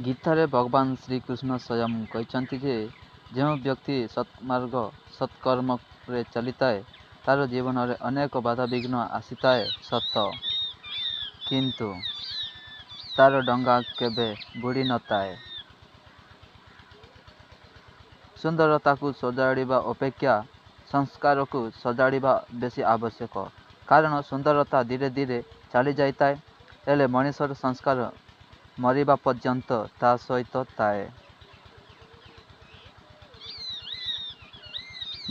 ଗୀତାରେ ଭଗବାନ ଶ୍ରୀକୃଷ୍ଣ ସ୍ୱୟଂ କହିଛନ୍ତି ଯେ ଯେଉଁ ବ୍ୟକ୍ତି ସତ୍ମାର୍ଗ ସତ୍କର୍ମରେ ଚାଲିଥାଏ ତାର ଜୀବନରେ ଅନେକ ବାଧାବିଘ୍ନ ଆସିଥାଏ ସତ, କିନ୍ତୁ ତାର ଡଙ୍ଗା କେବେ ବୁଡ଼ି ନଥାଏ। ସୁନ୍ଦରତାକୁ ସଜାଡ଼ିବା ଅପେକ୍ଷା ସଂସ୍କାରକୁ ସଜାଡ଼ିବା ବେଶୀ ଆବଶ୍ୟକ। କାରଣ ସୁନ୍ଦରତା ଧୀରେ ଧୀରେ ଚାଲିଯାଇଥାଏ, ହେଲେ ମଣିଷର ସଂସ୍କାର ମରିବା ପର୍ଯ୍ୟନ୍ତ ତା ସହିତ ଥାଏ।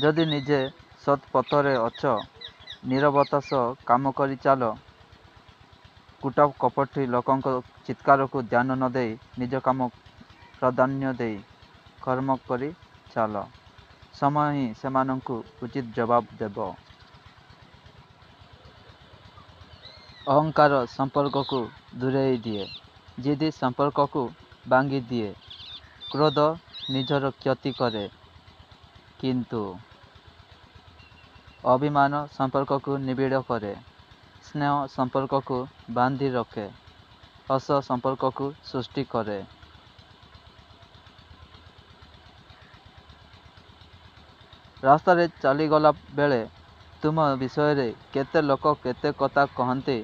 ଯଦି ନିଜେ ସତ୍ ପଥରେ ଅଛ, ନୀରବତା ସହ କାମ କରି ଚାଲ, କୁଟ କପଟି ଲୋକଙ୍କ ଚିତ୍କାରକୁ ଧ୍ୟାନ ନ ଦେଇ ନିଜ କାମ ପ୍ରାଧାନ୍ୟ ଦେଇ କର୍ମ କରି ଚାଲ, ସମୟ ହିଁ ସେମାନଙ୍କୁ ଉଚିତ ଜବାବ ଦେବ। ଅହଙ୍କାର ସମ୍ପର୍କକୁ ଦୂରେଇ ଦିଏ, ଜିଦି ସମ୍ପର୍କକୁ ଭାଙ୍ଗି ଦିଏ, କ୍ରୋଧ ନିଜର କ୍ଷତି କରେ, କିନ୍ତୁ ଅଭିମାନ ସମ୍ପର୍କକୁ ନିବିଡ଼ କରେ, ସ୍ନେହ ସମ୍ପର୍କକୁ ବାନ୍ଧି ରଖେ, ହସ ସମ୍ପର୍କକୁ ସୃଷ୍ଟି କରେ। ରାସ୍ତାରେ ଚାଲିଗଲା ବେଳେ ତୁମ ବିଷୟରେ କେତେ ଲୋକ କେତେ କଥା କହନ୍ତି,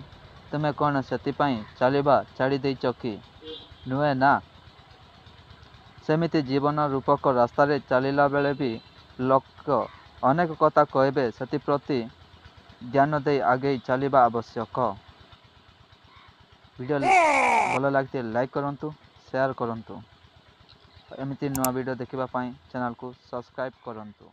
ତୁମେ କ'ଣ ସେଥିପାଇଁ ଚାଲିବା ଛାଡ଼ି ଦେଇଛ କି? ନୁହେଁ ନା? ସେମିତି ଜୀବନ ରୂପକ ରାସ୍ତାରେ ଚାଲିଲା ବେଳେ ବି ଲୋକ ଅନେକ କଥା କହିବେ, ସେଥିପ୍ରତି ଧ୍ୟାନ ଦେଇ ଆଗେଇ ଚାଲିବା ଆବଶ୍ୟକ। ଭିଡ଼ିଓ ଭଲ ଲାଗିଥିଲେ ଲାଇକ୍ କରନ୍ତୁ, ସେୟାର କରନ୍ତୁ। ଏମିତି ନୂଆ ଭିଡ଼ିଓ ଦେଖିବା ପାଇଁ ଚ୍ୟାନେଲକୁ ସବସ୍କ୍ରାଇବ୍ କରନ୍ତୁ।